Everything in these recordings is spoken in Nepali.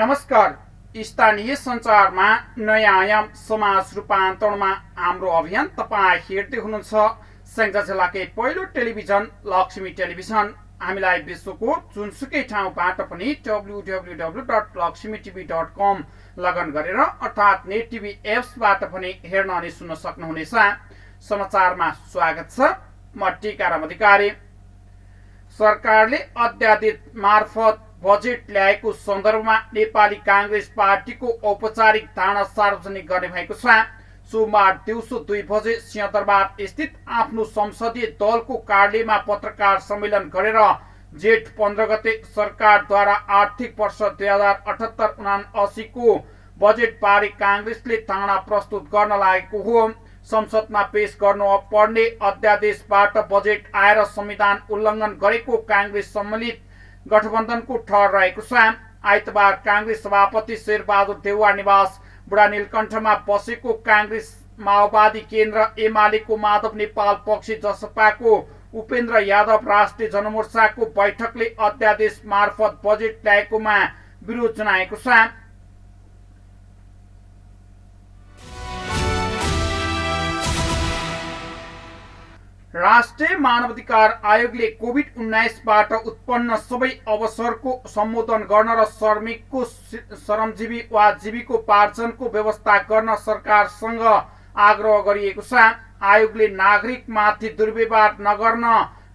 नमस्कार। स्थानीय सञ्चारमा नयाँ आयाम समाज रूपान्तरणमा हाम्रो अभियान तपाईँ हेर्दै हुनुहुन्छ स्याङ्जा जिल्लाकै पहिलो टेलिभिजन लक्ष्मी टेलिभिजन। हामीलाई विश्वको जुनसुकै ठाउँबाट पनि www.lakshmitv.com लगन गरेर अर्थात् नेट टिभी एप्सबाट पनि हेर्न अनि सुन्न सक्नुहुनेछ। समाचारमा स्वागत छ। म टीकाराम अधिकारी। सरकारले अध्यादेश मार्फत बजेट ल्याएको सन्दर्भमा नेपाली कांग्रेस पार्टीको औपचारिक धारणा सार्वजनिक गर्ने भएको छ। सोमबार दिउँसो 2 बजे सिंहदरबार स्थित आफ्नो संसदीय दलको कार्यालयमा पत्रकार सम्मेलन गरेर जेठ 15 गते सरकारद्वारा आर्थिक वर्ष 2078-79 को बजेट बारे कांग्रेसले धारणा प्रस्तुत गर्न लागेको हो। संसदमा पेश गर्नुपर्ने अध्यादेशबाट बजेट आएर संविधान उल्लङ्घन गरेको कांग्रेस सम्मिलित गठबन्धनको ठहर रहेको छ। आइतबार कांग्रेस सभापति शेरबहादुर देउवा निवास बुढा नीलकण्ठमा बसेको कांग्रेस माओवादी केन्द्र एमालेको माधव नेपाल पक्षी जसपाको उपेन्द्र यादव राष्ट्रिय जनमोर्चाको बैठकले अध्यादेश मार्फत बजेट ल्याएकोमा विरोध जनाएको छ। राष्ट्रिय मानवाधिकार आयोगले कोभिड-19बाट उत्पन्न सबै अवसरको सम्बोधन गर्न र श्रमिकको श्रमजीवी वा जीविकोपार्जनको व्यवस्था गर्न सरकारसँग आग्रह गरिएको छ। आयोगले नागरिकमाथि दुर्व्यवहार नगर्न,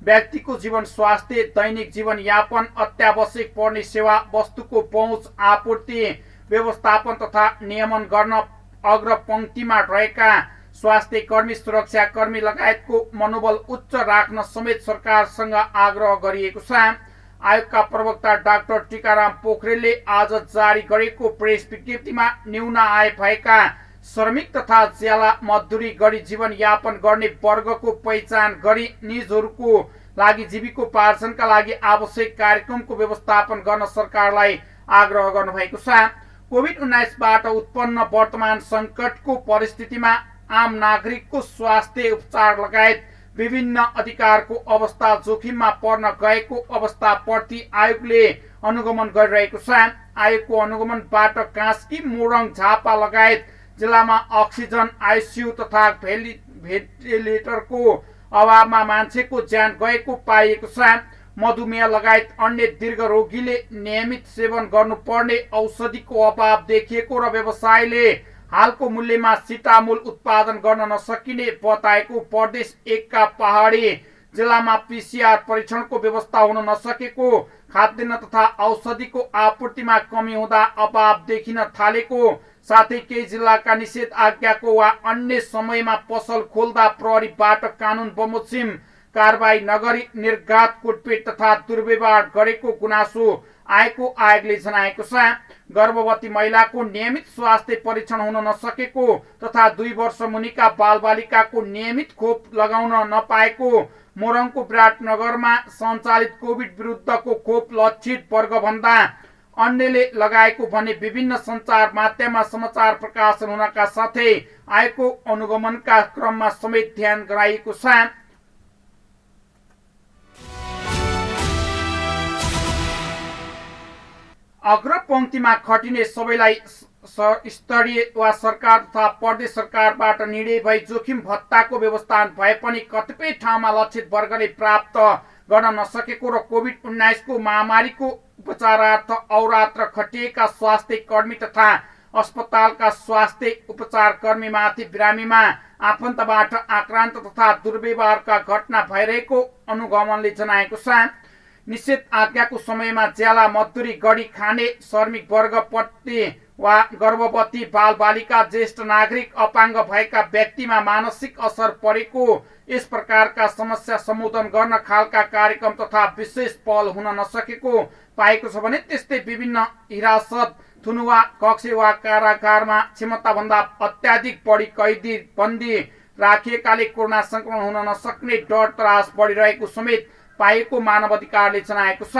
व्यक्तिको जीवन स्वास्थ्य, दैनिक जीवनयापन, अत्यावश्यक पर्ने सेवा वस्तुको पहुँच, आपूर्ति, व्यवस्थापन तथा नियमन गर्न अग्रपंक्तिमा रहेका स्वास्थ्य कर्मी, सुरक्षा कर्मी लगायतको मनोबल उच्च राख्न समेत सरकारसँग आग्रह गरिएको छ। आयोगका प्रवक्ता डाक्टर टीकाराम पोखरेलले आज जारी गरेको प्रेस विज्ञप्तिमा न्यून आय भएका श्रमिक तथा ज्याला मजदुरी गरी जीवनयापन गर्ने वर्गको पहिचान गरी निजहरूको लागि जीविकोपार्जनका लागि आवश्यक कार्यक्रमको व्यवस्थापन गर्न सरकारलाई आग्रह गर्नुभएको छ। कोभिड-19बाट उत्पन्न वर्तमान सङ्कटको परिस्थितिमा आम नागरिकको स्वास्थ्य उपचार लगायत विभिन्न अधिकारको अवस्था जोखिममा पर्न गएको अवस्थाप्रति आयोगले अनुगमन गरिरहेको छ। आयोगको अनुगमनबाट कास्की, मोरङ, झापा लगायत जिल्लामा अक्सिजन, आइसियु तथा भेन्टिलेटरको अभावमा मान्छेको ज्यान गएको पाइएको छ। मधुमेह लगायत अन्य दीर्घ रोगीले नियमित सेवन गर्नुपर्ने औषधिको अभाव देखिएको र व्यवसायले हालको मूल्यमा सिटामोल उत्पादन गर्न नसकिने बताएको प्रदेश 1 का पहाडी जिल्लामा पीसीआर परीक्षणको व्यवस्था हुन नसकेको, खाद्यान्न तथा औषधिको आपूर्तिमा कमी हुँदा अभाव देखिन थालेको, साथै केही जिल्लाका निषेध आज्ञाको वा अन्य समयमा पसल खोल्दा प्रहरीबाट कानुन बमोजिम कारबाही नगरी निर्घात कुटपिट तथा दुर्व्यवहार गरेको गुनासो आएको आयोगले जनाएको छ। गर्भवती महिलाको नियमित स्वास्थ्य परीक्षण हुन नसकेको तथा 2 वर्ष मुनिका बालबालिकाको नियमित खोप लगाउन नपाएको, मोरङको विराटनगरमा सञ्चालित कोभिड विरुद्धको खोप लक्षित वर्गभन्दा अन्यले लगाएको भन्ने विभिन्न सञ्चार माध्यममा समाचार प्रकाशन हुनका साथै आयोगको अनुगमनका क्रममा समेत ध्यान गराइएको छ। अग्रपंक्तिमा खटिने सबैलाई स्तरीय वा सरकार तथा प्रदेश सरकारबाट निर्णय भई जोखिम भत्ताको व्यवस्था भए पनि कतिपय ठाउँमा लक्षित वर्गले प्राप्त गर्न नसकेको र कोभिड-19 को महामारीको उपचारार्थ अहोरात्र खटिएका स्वास्थ्य कर्मी तथा अस्पतालका स्वास्थ्य उपचार कर्मीमाथि बिरामीमा आफन्तबाट आक्रान्त तथा दुर्व्यवहारका घटना भइरहेको अनुगमनले जनाएको छ। निषेध आज्ञाको समयमा ज्याला मजदुरी गरी खाने श्रमिक वर्गप्रति वा गर्भवती बालबालिका, ज्येष्ठ नागरिक, अपाङ्ग भएका व्यक्तिमा मानसिक असर परेको, यस प्रकारका समस्या सम्बोधन गर्न खालका कार्यक्रम तथा विशेष पहल हुन नसकेको पाएको छ भने त्यस्तै विभिन्न हिरासत, थुनुवा, कक्ष वा कारागारमा क्षमताभन्दा अत्याधिक बढी कैदी बन्दी राखिएकाले कोरोना संक्रमण हुन नसक्ने डर त्रास बढिरहेको समेत पाएको मानवाधिकारले जनाएको छ।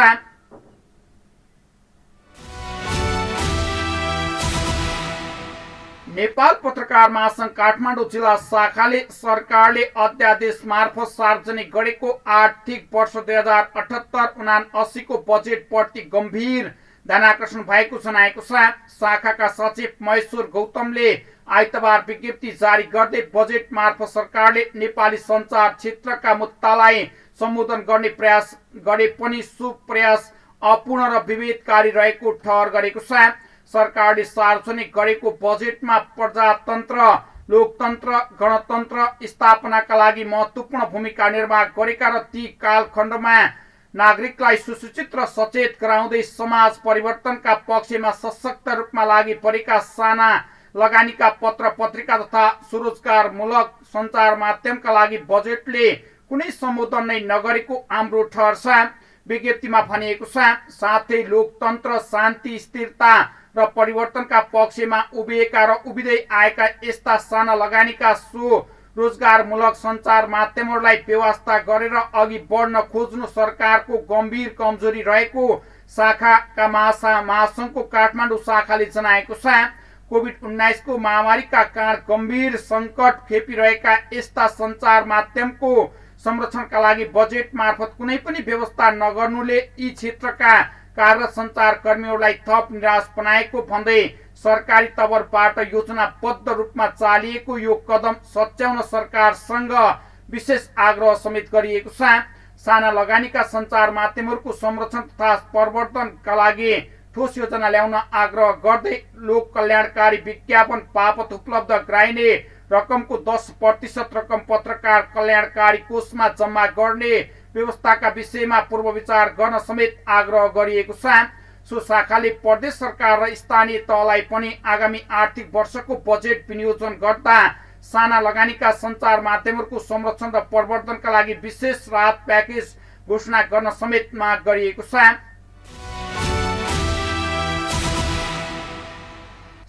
नेपाल पत्रकार महासंघ काठमाडौँ जिल्ला शाखाले सरकारले अध्यादेश मार्फत सार्वजनिक गरेको आर्थिक वर्ष 2078-79 को बजेट प्रति गम्भीर ध्यानाकर्षण भएको जनाएको छ। शाखाका सचिव महेश्वर गौतमले आइतबार विज्ञप्ति जारी गर्दै बजेट मार्फत सरकारले नेपाली सञ्चार क्षेत्रका मुद्दालाई सम्बोधन गर्ने प्रयास गरे पनि सो प्रयास अपूर्ण र विभेदकारी रहेको ठहर गरेको छ। सरकारले सार्वजनिक गरेको बजेटमा प्रजातन्त्र, लोकतन्त्र, गणतन्त्र स्थापनाका लागि महत्त्वपूर्ण भूमिका निर्वाह गरेका र ती कालखण्डमा नागरिकलाई सुसूचित र सचेत गराउँदै समाज परिवर्तनका पक्षमा सशक्त रूपमा लागि परेका साना लगानीका पत्र पत्रिका तथा स्वरोजगारमूलक सञ्चार माध्यमका लागि बजेटले कुनै सम्बोधन नै नगरेको हाम्रो ठहर छ। विज्ञप्तिमा भनिएको छ। साथै लोकतन्त्र, शान्ति, स्थिरता र परिवर्तनका पक्षमा उभिएका र उभिँदै आएका यस्ता साना लगानीका रोजगारमूलक सञ्चार माध्यमहरूलाई व्यवस्था गरेर अघि बढ्न खोज्नु सरकारको गम्भीर कमजोरी रहेको शाखाका महासङ्घको काठमाडौँ शाखाले जनाएको छ। कोभिड-19 को महामारीका कारण गम्भीर सङ्कट खेपिरहेका यस्ता सञ्चार माध्यमको संरक्षणका लागि बजेट मार्फत कुनै पनि व्यवस्था नगर्नुले यी क्षेत्रका कार्यरत सञ्चारकर्मीहरूलाई थप निराश बनाएको भन्दै सरकारी तवरबाट योजनाबद्ध रूपमा चालिएको यो कदम सच्याउन सरकारसँग विशेष आग्रह समेत गरिएको छ। साना लगानीका सञ्चार माध्यमहरूको संरक्षण तथा प्रवर्धनका लागि ठोस योजना ल्याउन आग्रह गर्दै लोक कल्याणकारी विज्ञापन बापत उपलब्ध गराइने रकमको 10% रकम पत्रकार कल्याणकारी कोषमा जम्मा गर्ने व्यवस्थाका विषयमा पूर्व विचार गर्न समेत आग्रह गरिएको छ। सो शाखाले प्रदेश सरकार र स्थानीय तहलाई पनि आगामी आर्थिक वर्षको बजेट विनियोजन गर्दा साना लगानीका सञ्चार माध्यमहरूको संरक्षण र प्रवर्धनका लागि विशेष राहत प्याकेज घोषणा गर्न समेत माग गरिएको छ।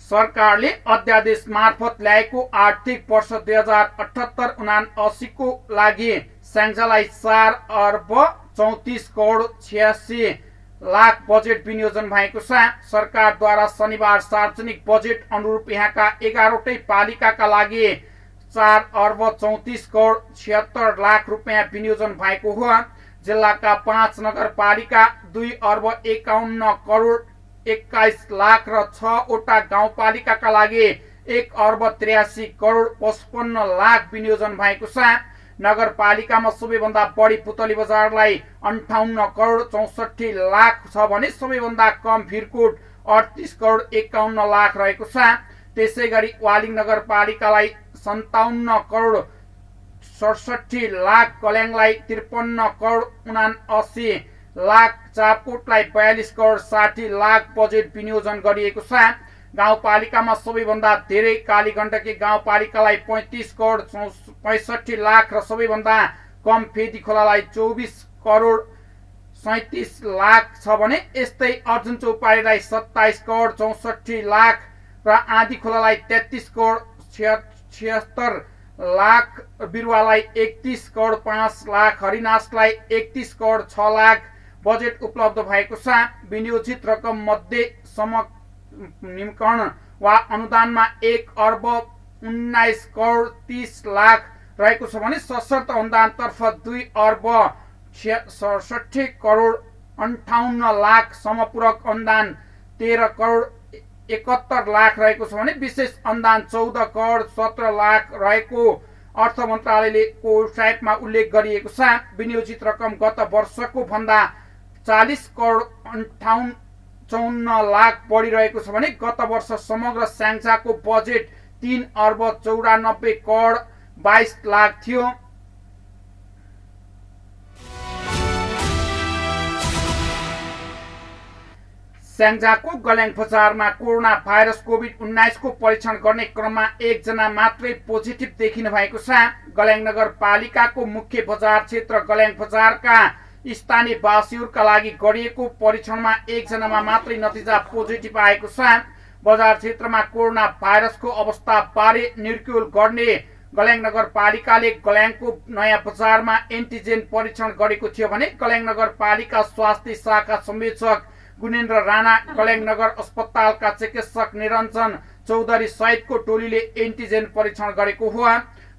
सरकारले अध्यादेश मार्फत ल्याएको आर्थिक वर्ष 2078-79 को लागि स्याङ्जालाई 4 अर्ब 34 करोड 86 लाख बजेट विनियोजन भएको छ। सरकारद्वारा शनिबार सार्वजनिक बजेट अनुरूप यहाँका 11वटै पालिकाका लागि 4 अर्ब 34 करोड 76 लाख रुपियाँ विनियोजन भएको हो। जिल्लाका 5 नगरपालिका 2 अर्ब 51 करोड 21 लाख र 6 वटा गाउँपालिकाका लागि 1 अर्ब 83 करोड 55 लाख विनियोजन भएको छ। नगरपालिकामा सबैभन्दा बढी पुतली बजारलाई 58 करोड 64 लाख छ भने सबैभन्दा कम भिरकोट 38 करोड 51 लाख रहेको छ। त्यसैगरी वालिङ नगरपालिकालाई 57 करोड 67 लाख, कल्याङलाई 53 करोड 79 लाख, चापकोटलाई 42 करोड 60 लाख बजेट विनियोजन गरिएको छ। गाउँपालिकामा सबैभन्दा धेरै कालीगण्डकी गाउँपालिकालाई 35 करोड 65 लाख र सबैभन्दा कम फेदी खोलालाई 24 करोड 37 लाख छ भने यस्तै अर्जुन चौपारीलाई 27 करोड 64 लाख र आँधी खोलालाई 33 करोड 76 लाख, बिरुवालाई 31 करोड 5 लाख, हरिनासलाई 31 करोड 6 लाख बजेट उपलब्ध भएको छ। विनियोजित रकम मध्ये समनिकरण वा अनुदानमा 1 अर्ब 19 करोड 30 लाख रहेको छ भने सशर्त अनुदानतर्फ 2 अर्ब 67 करोड 58 लाख, समपूरक अनुदान 13 करोड 71 लाख रहेको छ भने विशेष अनुदान 14 करोड 17 लाख रहेको अर्थ मन्त्रालयको वेबसाइटमा उल्लेख गरिएको छ। विनियोजित रकम गत वर्षको भन्दा 40 करोड 58 लाख बढी रहेको छ भने गत वर्ष समग्र स्याङ्जाको बजेट 3 अर्ब 94 करोड 22 लाख थियो। स्याङ्जाको गल्याङ बजारमा कोरोना भाइरस कोभिड-19 को परीक्षण गर्ने क्रममा 1 जना मात्रै पोजिटिभ देखिनु भएको छ। गल्याङ नगरपालिकाको मुख्य बजार क्षेत्र गल्याङ बजारका स्थानीय वासीहरूका लागि गरिएको परीक्षणमा 1 जनामा मात्रै नतिजा पोजिटिभ आएको छ। बजार क्षेत्रमा कोरोना भाइरसको अवस्था बारे निर्क्युल गर्ने गल्याङ नगरपालिकाले गल्याङको नयाँ बजारमा एन्टिजेन परीक्षण गरेको थियो भने गल्याङ नगरपालिका स्वास्थ्य शाखा संयोजक गुणेन्द्र राणा, गल्याङ नगर अस्पतालका चिकित्सक निरञ्जन चौधरी सहितको टोलीले एन्टिजेन परीक्षण गरेको हो।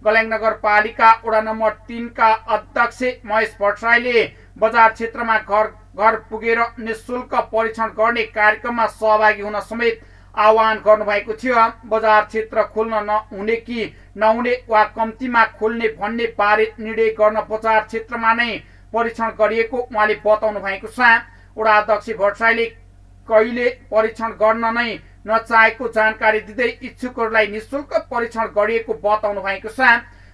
गल्याङ नगरपालिका वडा नम्बर 3 का अध्यक्ष महेश भट्टराईले बजार क्षेत्रमा घर घर पुगेर निशुल्क परीक्षण गर्ने कार्यक्रममा सहभागी हुन समेत आह्वान गर्नुभएको थियो। बजार क्षेत्र खोल्न नहुने कि नहुने वा कम्तीमा खोल्ने भन्ने बारे निर्णय गर्न बजार क्षेत्रमा नै परीक्षण गरिएको उहाँले बताउनु भएको छ। वडा अध्यक्ष भट्टराईले कहिले परीक्षण गर्न नै नचाहेको जानकारी दिँदै इच्छुकहरूलाई निशुल्क परीक्षण गरिएको बताउनु भएको छ।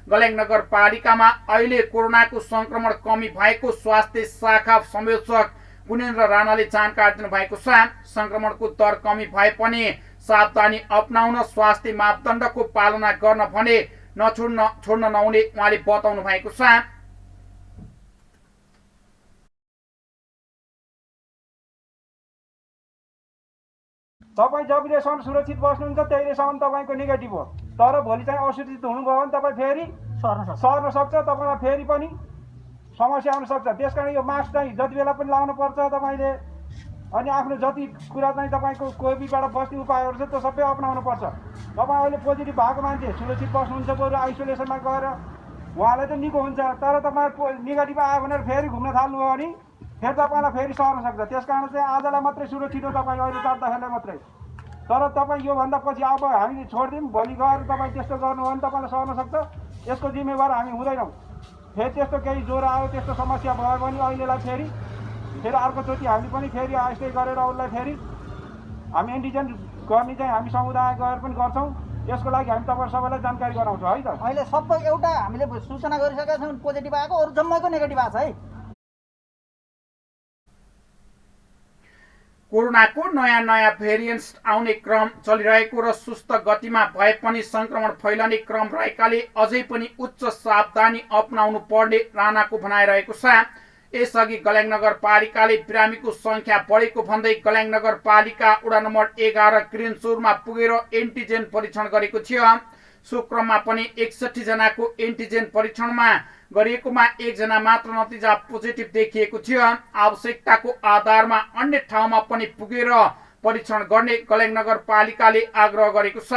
गल्याङ नगरपालिकामा अहिले कोरोनाको संक्रमण कमी भएको स्वास्थ्य शाखा संयोजक गुणेन्द्र राणाले जानकारी दिनुभएको छ। संक्रमणको दर कमी भए पनि सावधानी अपनाउन स्वास्थ्य मापदण्डको पालना गर्न भने छोड्न नहुने उहाँले बताउनु भएको छ। तपाईँ जहिलेसम्म सुरक्षित बस्नुहुन्छ त्यहिलेसम्म तपाईँको नेगेटिभ हो। तर भोलि चाहिँ असुरक्षित हुनुभयो भने तपाईँ फेरि सर्न सक्छ, तपाईँलाई फेरि पनि समस्या आउन सक्छ। त्यसकारण यो मास्क चाहिँ जति बेला पनि लाउनु पर्छ तपाईँले। अनि आफ्नो जति कुरा चाहिँ तपाईँको कोभिडबाट बस्ने उपायहरू छ त्यो सबै अपनाउनु पर्छ। तपाईँ अहिले पोजिटिभ भएको मान्छे सुरक्षित बस्नुहुन्छ, बरु आइसोलेसनमा गएर उहाँलाई चाहिँ निको हुन्छ। तर तपाईँ नेगेटिभ आयो भनेर फेरि घुम्न थाल्नुभयो भने फेरि तपाईँलाई फेरि सर्न सक्छ। त्यस कारण चाहिँ आजलाई मात्रै सुरक्षित हो तपाईँ अहिले जाँदाखेरिलाई मात्रै। तर तपाईँ योभन्दा पछि अब हामीले छोडिदिउँ, भोलि गएर तपाईँ त्यस्तो गर्नुभयो भने तपाईँलाई सर्न सक्छ। यसको जिम्मेवार हामी हुँदैनौँ। फेरि त्यस्तो केही ज्वरो आयो, त्यस्तो समस्या भयो भने अहिलेलाई फेरि अर्कोचोटि हामी पनि फेरि यस्तै गरेर उसलाई फेरि हामी एन्टिजेन गर्ने चाहिँ हामी समुदाय गएर पनि गर्छौँ। यसको लागि हामी तपाईँ सबैलाई जानकारी गराउँछौँ है त। अहिले सबै एउटा हामीले सूचना गरिसकेका छौँ पोजिटिभ आएको, अरू जम्मैको नेगेटिभ आएको छ है। कोरोनाको नयाँ भेरिएन्ट्स आउने क्रम चलिरहेको र सुस्त गतिमा भए पनि संक्रमण फैलने क्रम रहेकाले अझै पनि उच्च सावधानी अपनाउनु पर्ने राणाको भनाइरहेको छ। यसअघि गल्याङ नगरपालिकाले बिरामीको संख्या बढेको भन्दै गल्याङ नगरपालिका वडा नम्बर 11 क्रिनसुरमा पुगेर एन्टिजेन परीक्षण गरेको थियो। सो क्रममा पनि 61 जनाको एन्टिजेन परीक्षणमा गरिएकोमा 1 जना मात्र नतिजा पोजिटिभ देखिएको थियो। आवश्यकताको आधारमा अन्य ठाउँमा पनि पुगेर परीक्षण गर्ने गल्याङ नगरपालिकाले आग्रह गरेको छ।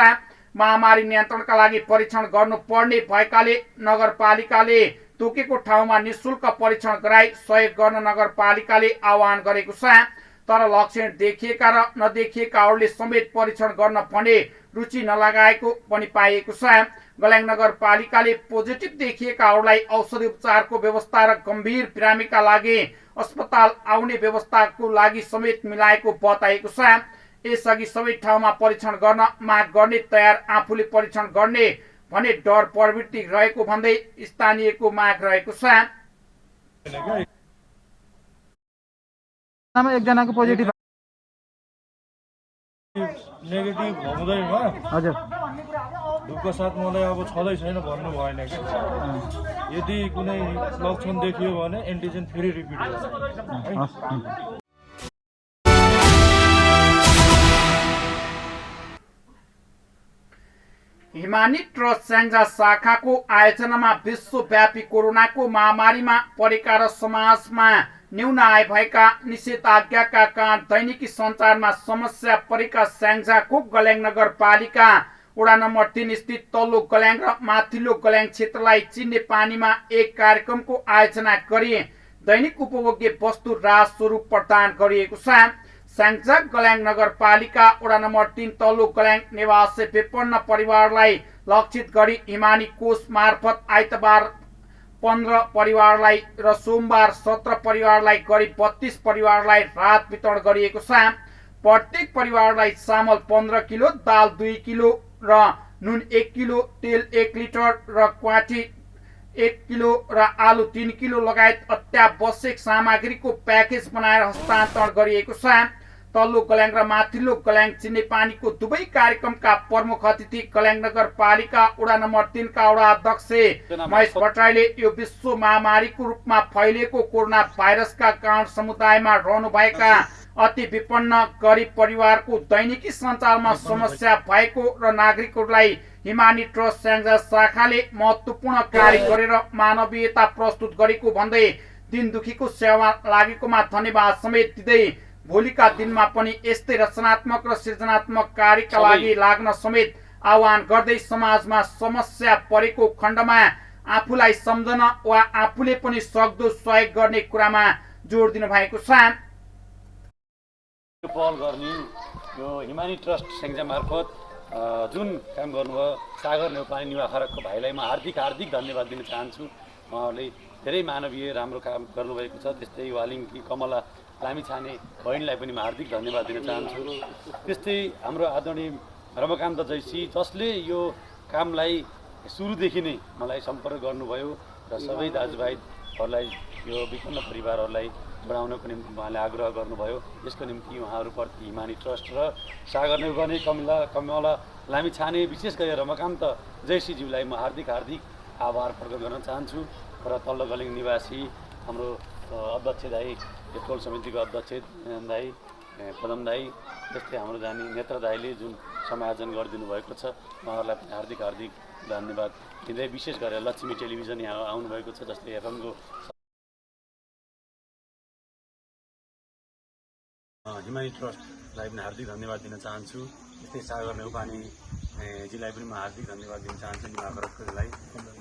महामारी नियन्त्रणका लागि परीक्षण गर्नुपर्ने भएकाले नगरपालिकाले तोकेको ठाउँमा निशुल्क परीक्षण गराई सहयोग गर्न नगरपालिकाले आह्वान गरेको छ। तर लक्षण देखिएका र नदेखिएकाहरूले समेत परीक्षण गर्न भने रुचि नलगाएको पनि पाइएको छ। गल्याङ नगरपालिकाले पोजिटिभ देखिएकाहरूलाई औषधि उपचारको व्यवस्था र गम्भीर बिरामीका लागि अस्पताल आउने व्यवस्थाको लागि समेत मिलाएको बताएको छ। यसअघि सबै ठाउँमा परीक्षण गर्न माग गर्ने तयार, आफूले परीक्षण गर्ने भने डर प्रवृत्ति रहेको भन्दै स्थानीयको माग रहेको छ। एकजनाको पोजिटिभ नेगेटिभ हुँदैमा हजुर दुःखको साथ मलाई अब छँदै छैन भन्नु भएन कि यदि कुनै लक्षण देखियो भने एन्टिजेन फेरि रिपिट हुन्छ। हिमानी ट्रस्ट स्याङ्जा शाखाको आयोजनामा विश्वव्यापी कोरोनाको महामारीमा परेका र समाजमा न्यून आय भएका निषेधाज्ञाका कारण दैनिकी सञ्चारमा समस्या परेका स्याङ्जाको गल्याङ नगरपालिका वडा नम्बर 3 स्थित तल्लो गल्याङ र माथिल्लो गल्याङ क्षेत्रलाई चिन्ने पानीमा एक कार्यक्रमको आयोजना गरी दैनिक उपभोग्य वस्तु राहत स्वरूप प्रदान गरिएको छ। स्याङ्जा गल्याङ नगरपालिका वडा नम्बर 3 तल्लो गल्याङ निवासी 52 परिवारलाई लक्षित गरी हिमानी कोष मार्फत आइतबार 15 परिवारलाई र सोमबार 17 परिवारलाई गरी 32 परिवारलाई राहत वितरण गरिएको छ। प्रत्येक परिवारलाई चामल 15 किलो, दाल 2 किलो र नुन 1 किलो, तेल 1 लिटर र क्वाटी 1 किलो र आलु 3 किलो लगायत अत्यावश्यक सामग्रीको प्याकेज बनाएर हस्तान्तरण गरिएको छ। तल्लो गल्याङ र माथिल्लो गल्याङ चिन्ने पानीको दुवै कार्यक्रमका प्रमुख अतिथि गल्याङ नगरपालिका वडा नम्बर 3 का वडा अध्यक्ष महेश भट्टराईले यो विश्व महामारीको रूपमा फैलिएको कोरोना भाइरसका कारण समुदायमा रहनुभएका अति विपन्न गरिब परिवारको दैनिकी सञ्चारमा समस्या भएको र नागरिकहरूलाई हिमानी ट्रस्ट स्याङ्जा शाखाले महत्त्वपूर्ण कार्य गरेर मानवीयता प्रस्तुत गरेको भन्दै दिन दुखीको सेवा लागेकोमा धन्यवाद समेत दिँदै भोलिका दिनमा पनि यस्तै रचनात्मक र सृजनात्मक कार्यका लागि लाग्न समेत आह्वान गर्दै समाजमा समस्या परेको खण्डमा आफूलाई सम्झन वा आफूले पनि सक्दो सहयोग गर्ने कुरामा जोड दिनुभएको छ। यो पहल गर्ने यो हिमानी ट्रस्ट स्याङ्जा मार्फत जुन काम गर्नुभयो सागर नेउपाने निवाखरकको भाइलाई म हार्दिक धन्यवाद दिन चाहन्छु। उहाँहरूले धेरै मानवीय राम्रो काम गर्नुभएको छ। त्यस्तै वालिङकी कमला लामिछाने बहिनीलाई पनि म हार्दिक धन्यवाद दिन चाहन्छु। त्यस्तै हाम्रो आदरणीय रमाकान्त जैसी जसले यो कामलाई सुरुदेखि नै मलाई सम्पर्क गर्नुभयो र सबै दाजुभाइहरूलाई यो विपन्न परिवारहरूलाई बढाउनको निम्ति उहाँले आग्रह गर्नुभयो। यसको निम्ति उहाँहरूप्रति हिमानी ट्रस्ट र सागर नेउपाने कमला लामिछाने विशेष गरी रमाकान्त जैसीज्यूलाई म हार्दिक आभार प्रकट गर्न चाहन्छु। र तल्लो गलिङ निवासी हाम्रो अध्यक्ष दाई, यो टोल समितिको अध्यक्ष दाई, पदम दाई, त्यस्तै हाम्रो जाने नेत्र दाईले जुन समायोजन गरिदिनु भएको छ उहाँहरूलाई पनि हार्दिक धन्यवाद दिँदै विशेष गरेर लक्ष्मी टेलिभिजन यहाँ आउनुभएको छ, जस्तै एफएमको हिमानी ट्रस्टलाई पनि हार्दिक धन्यवाद दिन चाहन्छु। त्यस्तै सागर नेउपाने जीलाई पनि म हार्दिक धन्यवाद दिन चाहन्छु निवाखरकलाई।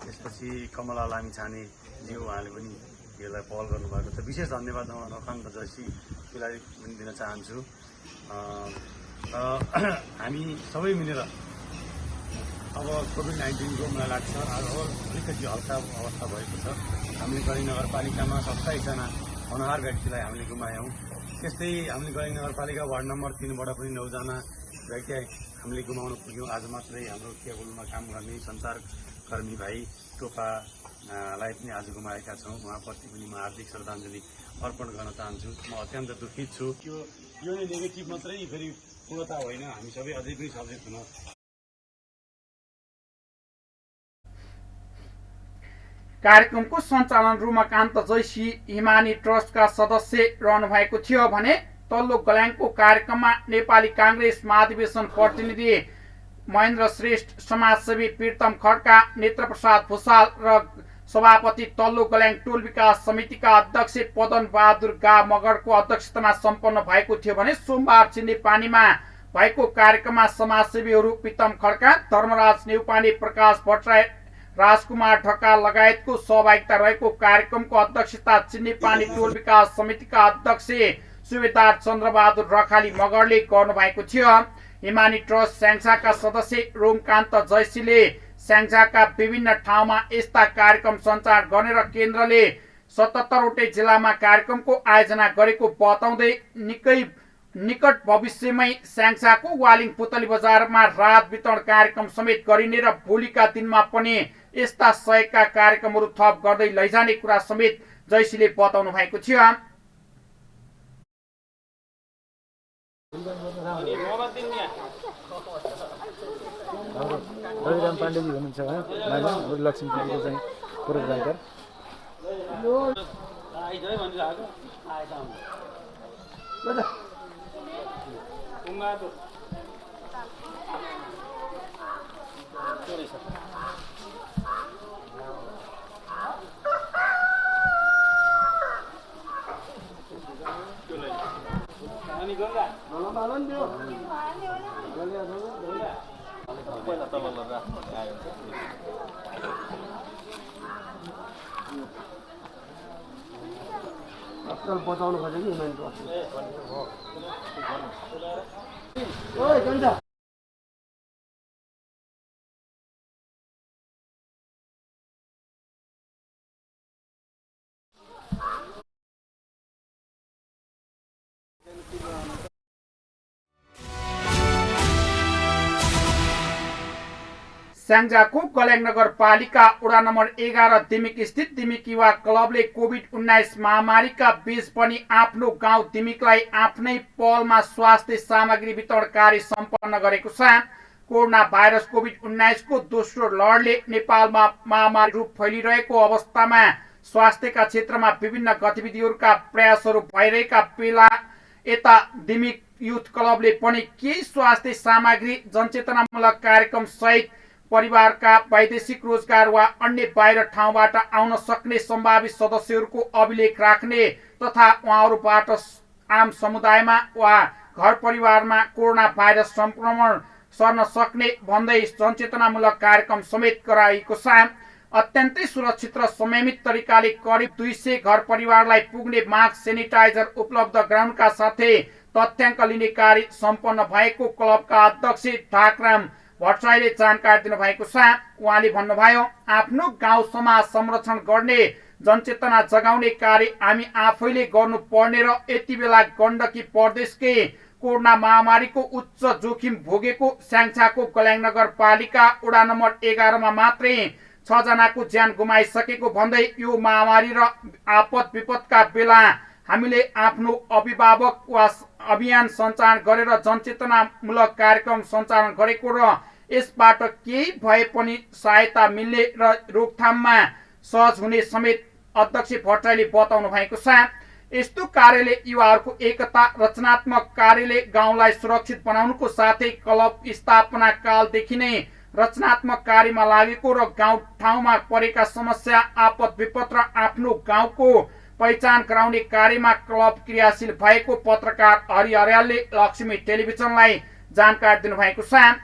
त्यसपछि कमला लामिछाने ज्यू उहाँले पनि यसलाई पहल गर्नुभएको छ। विशेष धन्यवाद रमाकान्त जैसीलाई पनि दिन चाहन्छु। हामी सबै मिलेर अब कोभिड-19को मलाई लाग्छ अब अलिकति हल्का अवस्था भएको छ। हामीले गैरी नगरपालिकामा 27 जना होनहार व्यक्तिलाई हामीले गुमायौँ। त्यस्तै हामीले गैरी नगरपालिका वार्ड नम्बर 3बाट पनि 9 जना व्यक्ति हामीले गुमाउन पुग्यौँ। आज मात्रै हाम्रो केबलमा काम गर्ने सञ्चारकर्मी भाइ टोपालाई पनि आज गुमाएका छौँ। उहाँप्रति पनि म हार्दिक श्रद्धाञ्जली अर्पण गर्न चाहन्छु। म अत्यन्त दुखित छु। यो नै नेगेटिभ मात्रै फेरि पूर्णता होइन, हामी सबै अझै पनि सचेत हुन। कार्यक्रमको सञ्चालन रमाकान्त जैसी हिमानी ट्रस्टका सदस्य रहनु भएको थियो भने तल्लो गल्याङको कार्यक्रममा नेपाली काङ्ग्रेस महाधिवेशन प्रतिनिधि महेन्द्र श्रेष्ठ, समाजसेवी प्रीतम खड्का, नेत्रप्रसाद भूषाल र सभापति तल्लो गल्याङ टोल विकास समितिका अध्यक्ष पदन बहादुर गा मगरको अध्यक्षतामा सम्पन्न भएको थियो भने सोमबार चिन्नेपानीमा भएको कार्यक्रममा समाजसेवीहरू प्रीतम खड्का, धर्मराज नेउपाने, प्रकाश भट्टराई, राजकुमार ढका लगायतको सहभागिता रहेको कार्यक्रमको अध्यक्षता चिन्नेपानी टोल विकास समितिका अध्यक्ष सुबेदार चन्द्रबहादुर रखाली मगरले गर्नुभएको थियो। हिमानी ट्रस्ट स्याङ्जाका सदस्य रोमकान्त जैसीले स्याङ्जाका विभिन्न ठाउँमा यस्ता कार्यक्रम सञ्चालन गर्ने र केन्द्रले 77वटै जिल्लामा कार्यक्रमको आयोजना गरेको बताउँदै निकट भविष्यमै स्याङ्जाको वालिङ पुतली बजारमा रात वितरण कार्यक्रम समेत गरिने र भोलिका दिनमा पनि यस्ता सहयोगका कार्यक्रमहरू थप गर्दै लैजाने कुरा समेत जैसीले बताउनु भएको थियो। रविराम पाण्डेजी हुनुहुन्छ उहाँ लक्ष्मी टिभीको चाहिँ प्रोग्रामकार। बताउनु खोजेको कि हिमानी ट्रस्ट स्याङ्जाको गल्याङ नगरपालिका वडा नम्बर 11 दिमिक स्थित दिमिक युवा क्लबले कोभिड-19 महामारीका बीच पनि आफ्नो गाउँ दिमिकलाई आफ्नै पहलमा स्वास्थ्य सामग्री वितरण कार्य सम्पन्न गरेको छ। कोरोना भाइरस कोभिड-19 को दोस्रो लहरले नेपालमा महामारी रूप फैलिरहेको अवस्थामा स्वास्थ्यका क्षेत्रमा विभिन्न गतिविधिहरूका प्रयासहरू भइरहेका बेला यता दिमिक युथ क्लबले पनि केही स्वास्थ्य सामग्री जनचेतनामूलक कार्यक्रम सहित परिवारका वैदेशिक रोजगार वा अन्य बाहिर ठाउँबाट आउन सक्ने सम्भावित सदस्यहरूको अभिलेख राख्ने तथा उहाँहरूबाट आम समुदायमा वा घर परिवारमा कोरोना भाइरस संक्रमण सर्न सक्ने भन्दै जनचेतनामूलक कार्यक्रम समेत गराएको छ। अत्यन्तै सुरक्षित र संयमित तरिकाले करिब 200 घर परिवारलाई पुग्ने मास्क सेनिटाइजर उपलब्ध गराउनका साथै तथ्याङ्क लिने कार्य सम्पन्न भएको क्लबका अध्यक्ष ठाकराम भट्टराईले जानकारी दिनुभएको छ। उहाँले भन्नुभयो, आफ्नो गाउँ समाज संरक्षण गर्ने जनचेतना जगाउने कार्य हामी आफैले गर्नुपर्ने र यति बेला गण्डकी प्रदेशकै कोरोना महामारीको उच्च जोखिम भोगेको स्याङ्जाको कल्याङ नगरपालिका वडा नम्बर 11 मा मात्रै 6 जनाको ज्यान गुमाइसकेको भन्दै यो महामारी र आपद विपदका बेला हामीले आफ्नो अभिभावक वा अभियान सञ्चालन गरेर जनचेतनामूलक कार्यक्रम सञ्चालन गरेको र यसबाट केही भए पनि सहायता मिल्ने र रोकथाममा सहज हुने समेत अध्यक्ष भट्टराईले बताउनु भएको छ। यस्तो कार्यले युवाहरूको एकता, रचनात्मक कार्यले गाउँलाई सुरक्षित बनाउनुको साथै क्लब स्थापना कालदेखि नै रचनात्मक कार्यमा लागेको र गाउँ ठाउँमा परेका समस्या, आपद विपद र आफ्नो गाउँको पहिचान गराउने कार्यमा क्लब क्रियाशील भएको पत्रकार हरि अर्यालले लक्ष्मी टेलिभिजनलाई जानकारी दिनुभएको छ।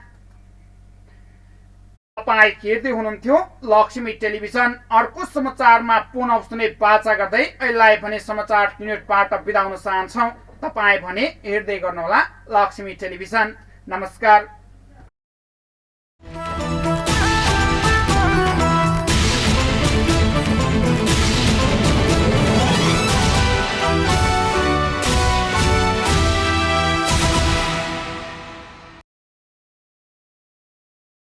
तपाईँ हेर्दै हुनुहुन्थ्यो लक्ष्मी टेलिभिजन। अर्को समाचारमा पुनः सुने बाचा गर्दै अहिलेलाई भने समाचार युनिटबाट बिदा हुन चाहन्छौँ। तपाईँ भने हेर्दै गर्नुहोला लक्ष्मी टेलिभिजन। नमस्कार।